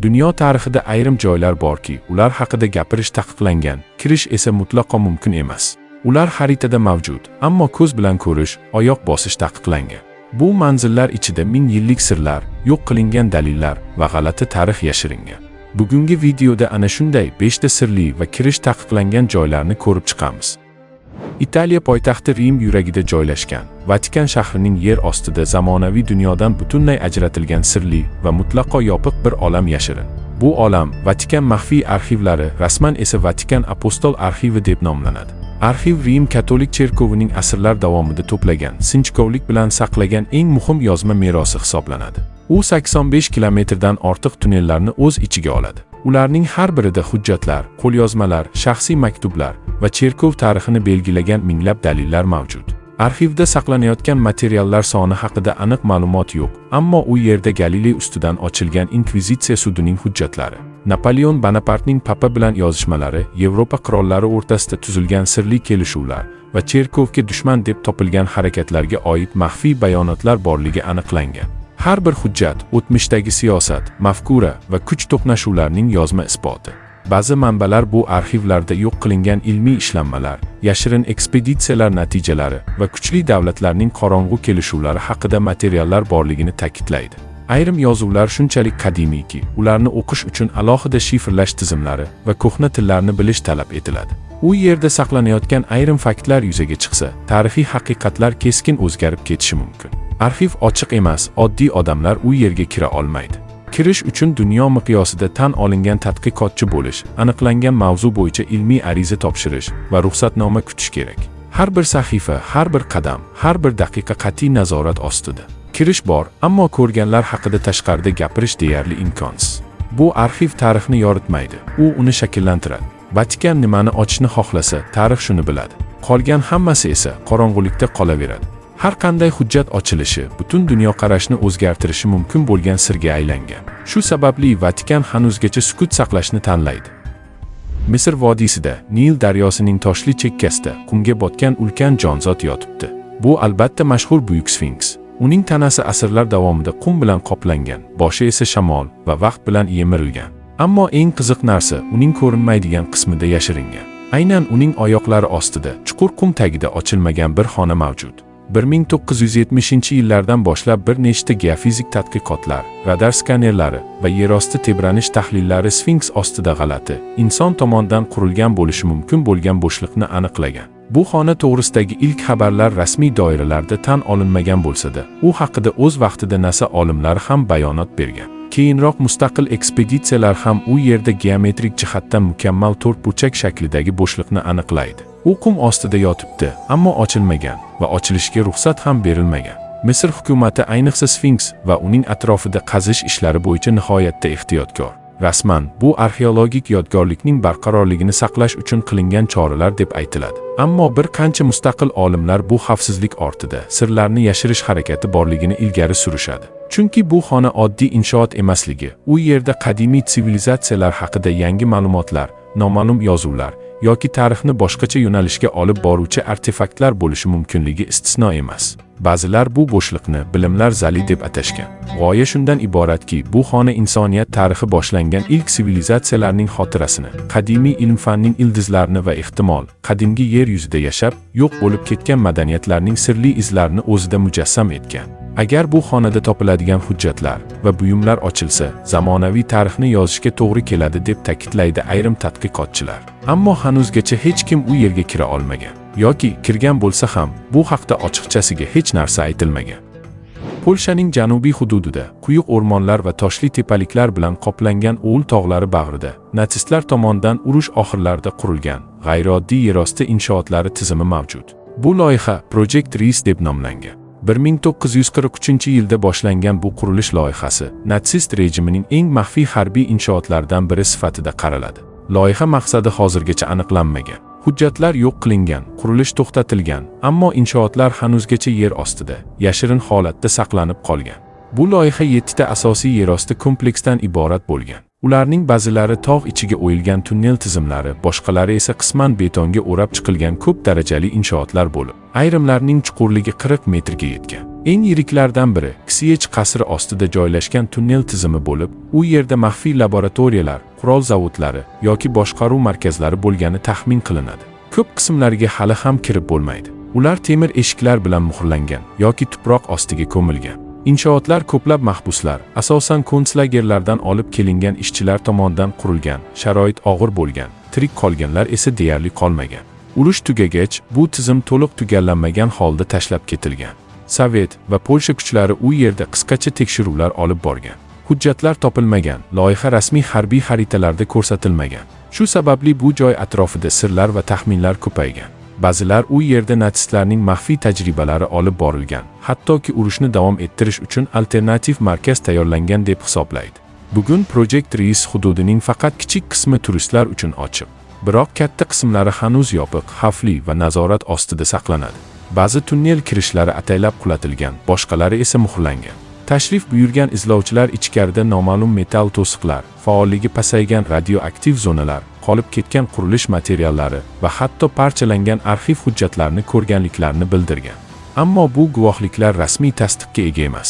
Dunyo tarixida ayrim joylar borki, ular haqida gapirish taqiqlangan, kirish esa mutlaqo mumkin emas. Ular xaritada mavjud, ammo ko'z bilan ko'rish, oyoq bosish taqiqlangan. Bu manzillar ichida ming yillik sirlar, yo'q qilingan dalillar va g'alati tarix yashiringan. Bugungi videoda ana shunday 5 ta sirli va kirish taqiqlangan joylarni ko'rib chiqamiz. Italiya poytaxti Rim yuragida joylashgan, Vatikan shahrining yer ostida zamonaviy dunyodan butunlay ajratilgan sirli va mutlaqo yopiq bir olam yashirin. Bu olam Vatikan maxfiy arxivlari, rasman esa Vatikan Apostol arxivi deb nomlanadi. Arxiv Rim katolik cherkovining asrlar davomida to'plagan, sinchkovlik bilan saqlagan eng muhim yozma merosi hisoblanadi. U 85 kilometrdan ortiq tunnellarni o'z ichiga oladi. Ularning har birida hujjatlar, qo'lyozmalar, shaxsiy maktublar va cherkov tarixini belgilagan minglab dalillar mavjud. Arxivda saqlanayotgan materiallar soni haqida aniq ma'lumot yo'q, ammo u yerda Galiley ustidan ochilgan inkvizitsiya sudining hujjatlari, Napoleon Bonapartening papa bilan yozishmalari, Yevropa qirollari o'rtasida tuzilgan sirli kelishuvlar va cherkovga dushman deb topilgan harakatlarga oid maxfiy bayonotlar borligi aniqlangan. Har bir hujjat o'tmishdagi siyosat, mafkura va kuch to'qnashuvlarining yozma isboti. Ba'zi manbalar bu arxivlarda yo'q qilingan ilmiy ishlanmalar, yashirin ekspeditsiyalar natijalari va kuchli davlatlarning qorong'u kelishuvlari haqida materiallar borligini ta'kidlaydi. Ayrim yozuvlar shunchalik qadimiyki, ularni o'qish uchun alohida shifrlash tizimlari va ko'hna tillarni bilish talab etiladi. U yerda saqlanayotgan ayrim faktlar yuzaga chiqsa, tarixiy haqiqatlar keskin o'zgarib ketishi mumkin. Arxiv ochiq emas, oddiy odamlar u yerga kira olmaydi. Kirish uchun dunyo miqyosida tan olingan tadqiqotchi bo'lish, aniqlangan mavzu bo'yicha ilmiy ariza topshirish va ruxsatnoma kutish kerak. Har bir sahifa, har bir qadam, har bir daqiqa qat'iy nazorat ostida. Kirish bor, ammo ko'rganlar haqida tashqarida gapirish deyarli imkonsiz. Bu arxiv tarixni yoritmaydi, u uni shakllantiradi. Vatikan nimani ochishni xohlasa, tarix shuni biladi. Qolgan hammasi esa qorong'ulikda qolaveradi. Har qanday hujjat ochilishi butun dunyoqarashni o'zgartirishi mumkin bo'lgan sirga aylangan. Shu sababli Vatikan hanuzgacha sukut saqlashni tanlaydi. Misr vodiysida, Nil daryosining toshli chekkasida qumga botgan ulkan jonzot yotibdi. Bu albatta mashhur buyuk Sfinks. Uning tanasi asrlar davomida qum bilan qoplangan, boshi esa shamol va vaqt bilan yemirilgan. Ammo eng qiziq narsa uning ko'rinmaydigan qismida yashiringan. Aynan uning oyoqlari ostida, chuqur qum tagida ochilmagan bir xona mavjud. 1970-yillardan boshlab bir nechta geofizik tadqiqotlar, radar skanerlari va yerosti tebranish tahlillari Sfinks ostida g'alati, inson tomonidan qurilgan bo'lishi mumkin bo'lgan bo'shliqni aniqlagan. Bu xona to'g'risidagi ilk xabarlar rasmiy doiralarda tan olinmagan bo'lsa-da, u haqida o'z vaqtida NASA olimlari ham bayonot bergan. Keyinroq mustaqil ekspeditsiyalar ham u yerda geometrik jihatdan mukammal to'rtburchak shaklidagi bo'shliqni aniqlaydi. U qum ostida yotibdi, ammo ochilmagan va ochilishiga ruxsat ham berilmagan. Misr hukumati ayniqsa Sfinks va uning atrofida qazish ishlari bo'yicha nihoyatda ehtiyotkor. Rasman, bu arxeologik yodgorlikning barqarorligini saqlash uchun qilingan choralar deb aytiladi. Ammo bir qancha mustaqil olimlar bu xavfsizlik ortida sirlarni yashirish harakati borligini ilgari surishadi. Chunki bu xona oddiy inshoot emasligi, u yerda qadimiy sivilizatsiyalar haqida yangi ma'lumotlar, noma'lum yozuvlar yoki tarixni boshqacha yo'nalishga olib boruvchi artefaktlar bo'lishi mumkinligi istisno emas. Ba'zilar bu bo'shliqni bilimlar zali deb atashgan. G'oya shundan iboratki, bu xona insoniyat tarixi boshlangan ilk sivilizatsiyalarning xotirasini, qadimiy ilm-fanning ildizlarini va ehtimol qadimgi yer yuzida yashab, yo'q bo'lib ketgan madaniyatlarning sirli izlarini o'zida mujassam etgan. Agar bu xonada topiladigan hujjatlar va buyumlar ochilsa, zamonaviy tarixni yozishga to'g'ri keladi deb ta'kidlaydi ayrim tadqiqotchilar. Ammo hanuzgacha hech kim u yerga kira olmagan. Yoki kirgan bo'lsa ham, bu haqda ochiqchasiga hech narsa aytilmagan. Polshaning janubiy hududida, quyuq o'rmonlar va toshli tepaliklar bilan qoplangan O'l tog'lari bag'rida, natsistlar tomonidan urush oxirlarida qurilgan g'ayrioddiy yerosti inshootlari tizimi mavjud. Bu loyiha Project Reis deb nomlangan. 1943-yilda boshlangan bu qurilish loyihasi natsist rejimining eng maxfiy harbiy inshootlaridan biri sifatida qaraladi. Loyiha maqsadi hozirgacha aniqlanmagan. Hujjatlar yo'q qilingan, qurilish to'xtatilgan, ammo inshootlar hanuzgacha yer ostida, yashirin holatda saqlanib qolgan. Bu loyiha 7 ta asosiy yerosti kompleksdan iborat bo'lgan. Ularning ba'zilari tog' ichiga o'yilgan tunnel tizimlari, boshqalari esa qisman betonga o'rab chiqilgan ko'p darajali inshootlar bo'lib, ayrimlarining chuqurligi 40 metrga yetgan. Eng yiriklaridan biri Ksiyech qasri ostida joylashgan tunnel tizimi bo'lib, u yerda maxfiy laboratoriyalar, qurol zavodlari yoki boshqaruv markazlari bo'lgani taxmin qilinadi. Ko'p qismlariga hali ham kirib bo'lmaydi. Ular temir eshiklar bilan muhrlangan yoki tuproq ostiga ko'milgan. Inshootlar ko'plab mahbuslar, asosan konslagerlardan olib kelingan ishchilar tomonidan qurilgan, sharoit og'ir bo'lgan, tirik qolganlar esa deyarli qolmagan. Urush tugagach, bu tizim to'liq tugallanmagan holda tashlab ketilgan. Sovet va Polsha kuchlari u yerda qisqacha tekshiruvlar olib borgan. Hujjatlar topilmagan, loyiha rasmiy harbiy xaritalarda ko'rsatilmagan. Shu sababli bu joy atrofida sirlar va taxminlar ko'paygan. Ba'zilar u yerda natsistlarning maxfiy tajribalari olib borilgan, hattoki urushni davom ettirish uchun alternativ markaz tayyorlangan deb hisoblaydi. Bugun Project Reis hududining faqat kichik qismi turistlar uchun ochiq. Biroq katta qismlari hanuz yopiq, xavfli va nazorat ostida saqlanadi. Ba'zi tunnel kirishlari ataylab qulatilgan, boshqalari esa muhrlangan. Tashrif buyurgan izlovchilar ichkarida noma'lum metall to'siqlar, faolligi pasaygan radioaktiv zonalar, qolib ketgan qurilish materiallari va hatto parchalangan arxiv hujjatlarini ko'rganliklarini bildirgan. Ammo bu guvohliklar rasmiy tasdiqqa ega emas.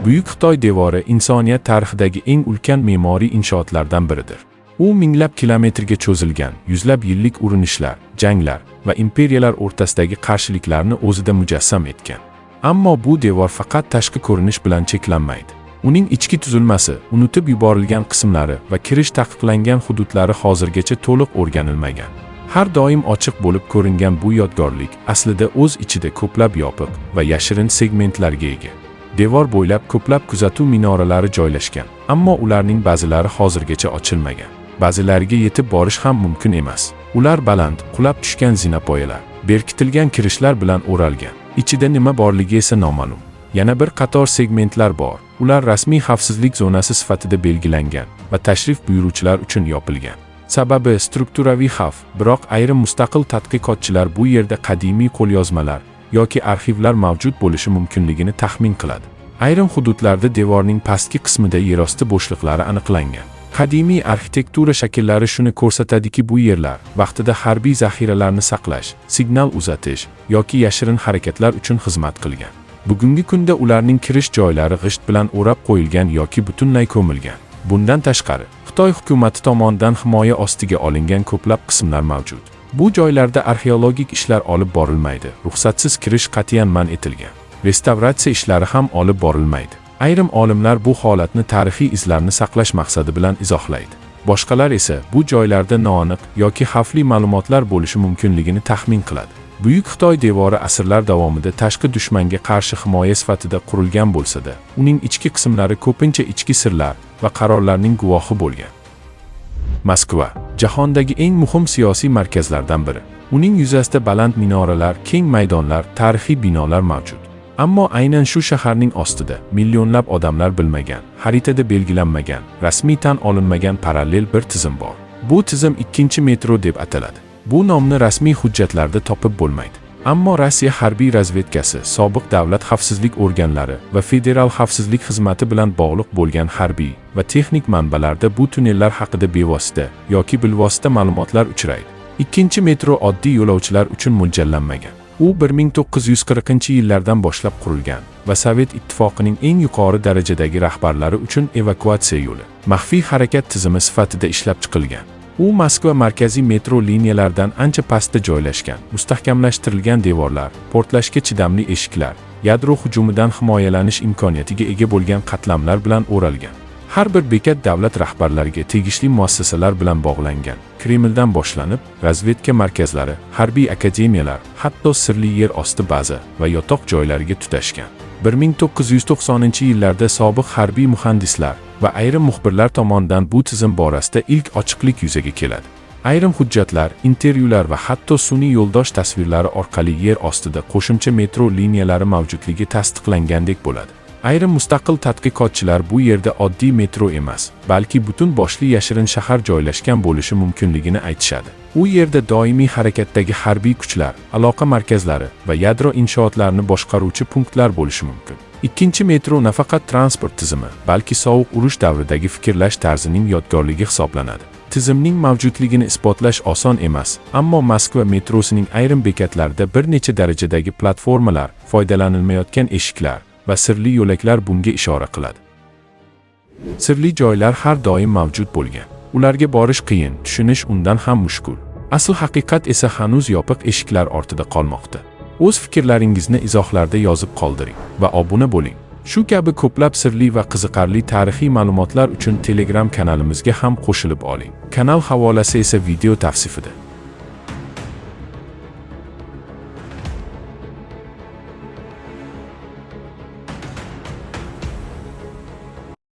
Buyuk Xitoy devori insoniyat tarixidagi eng ulkan me'moriy inshootlardan biridir. U minglab kilometrga cho'zilgan, yuzlab yillik urinishlar, janglar va imperiyalar o'rtasidagi qarshiliklarni o'zida mujassam etgan. Ammo bu devor faqat tashqi ko'rinish bilan cheklanmaydi. Uning ichki tuzilmasi, unutib yuborilgan qismlari va kirish taqiqlangan hududlari hozirgacha to'liq o'rganilmagan. Har doim ochiq bo'lib ko'ringan bu yodgorlik aslida o'z ichida ko'plab yopiq va yashirin segmentlarga ega. Devor bo'ylab ko'plab kuzatuv minoralari joylashgan, ammo ularning ba'zilari hozirgacha ochilmagan. Ba'zilariga yetib borish ham mumkin emas. Ular baland, qulab tushgan zinapoyalar, berkitilgan kirishlar bilan o'ralgan. Ichida nima borligi esa noma'lum. Yana bir qator segmentlar bor. Ular rasmiy xavfsizlik zonasi sifatida belgilangan va tashrif buyuruvchilar uchun yopilgan. Sababi strukturaviy xavf, biroq ayrim mustaqil tadqiqotchilar bu yerda qadimiy qo'lyozmalar yoki arxivlar mavjud bo'lishi mumkinligini taxmin qiladi. Ayrim hududlarda devorning pastki qismida yerosti bo'shliqlari aniqlangan. Qadimiy arxitektura shakllari shuni ko'rsatadiki, bu yerlar vaqtida harbiy zaxiralarni saqlash, signal uzatish yoki yashirin harakatlar uchun xizmat qilgan. Bugungi kunda ularning kirish joylari g'isht bilan o'rab qo'yilgan yoki butunlay ko'milgan. Bundan tashqari, Xitoy hukumati tomonidan himoya ostiga olingan ko'plab qismlar mavjud. Bu joylarda arxeologik ishlar olib borilmaydi, ruxsatsiz kirish qat'iyan man etilgan. Restavratsiya ishlari ham olib borilmaydi. Ayrim olimlar bu holatni tarixiy izlarni saqlash maqsadi bilan izohlaydi. Boshqalar esa bu joylarda noaniq yoki xavfli ma'lumotlar bo'lishi mumkinligini taxmin qiladi. Buyuk Xitoy devori asrlar davomida tashqi dushmanga qarshi himoya sifatida qurilgan bo'lsa-da, uning ichki qismlari ko'pincha ichki sirlar va qarorlarning guvohi bo'lgan. Moskva jahondagi eng muhim siyosiy markazlardan biri. Uning yuzasida baland minoralar, keng maydonlar, tarixiy binolar mavjud. Ammo aynan shu shaharning ostida millionlab odamlar bilmagan, xaritada belgilanmagan, rasmiy tan olinmagan parallel bir tizim bor. Bu tizim ikkinchi metro deb ataladi. Bu nomni rasmiy hujjatlarda topib bo'lmaydi. Ammo Rossiya harbiy razvedkasi, sobiq davlat xavfsizlik organlari va federal xavfsizlik xizmati bilan bog'liq bo'lgan harbiy va texnik manbalarda bu tunnellar haqida bevosita yoki bilvosita ma'lumotlar uchraydi. Ikkinchi metro oddiy yo'lovchilar uchun mo'ljallanmagan. U 1940-yillardan boshlab qurilgan va Sovet ittifoqining eng yuqori darajadagi rahbarlari uchun evakuatsiya yo'li, maxfiy harakat tizimi sifatida ishlab chiqilgan. U Moskva markaziy metro liniyalaridan ancha pastda joylashgan, mustahkamlashtirilgan devorlar, portlashga chidamli eshiklar, yadro hujumidan himoyalanish imkoniyatiga ega bo'lgan qatlamlar bilan o'ralgan. Har bir bekat davlat rahbarlariga tegishli muassasalar bilan bog'langan. Kremldan boshlanib, razvedka markazlari, harbiy akademiyalar, hatto sirli yer osti baza va yotoq joylariga tutashgan. 1990-yillarda sobiq harbiy muhandislar va ayrim muxbirlar tomonidan bu tizim borasida ilk ochiqlik yuzaga keladi. Ayrim hujjatlar, intervyular va hatto sun'iy yo'ldosh tasvirlari orqali yer ostida qo'shimcha metro liniyalari mavjudligi tasdiqlangandek bo'ladi. Ayrim mustaqil tadqiqotchilar bu yerda oddiy metro emas, balki butun boshli yashirin shahar joylashgan bo'lishi mumkinligini aytishadi. U yerda doimiy harakatdagi harbiy kuchlar, aloqa markazlari va yadro inshootlarini boshqaruvchi punktlar bo'lishi mumkin. Ikkinchi metro nafaqat transport tizimi, balki sovuq urush davridagi fikrlash tarzining yodgorligi hisoblanadi. Tizimning mavjudligini isbotlash oson emas, ammo Moskva metrosining ayrim bekatlarida bir necha darajadagi platformalar, foydalanilmayotgan eshiklar va sirli yo'laklar bunga ishora qiladi. Sirli joylar har doim mavjud bo'lgan. Ularga borish qiyin, tushunish undan ham mushkul. Asl haqiqat esa hanuz yopiq eshiklar ortida qolmoqda. O'z fikrlaringizni izohlarda yozib qoldiring va obuna bo'ling. Shu kabi ko'plab sirli va qiziqarli tarixiy ma'lumotlar uchun Telegram kanalimizga ham qo'shilib oling. Kanal havolasi esa video tavsifida.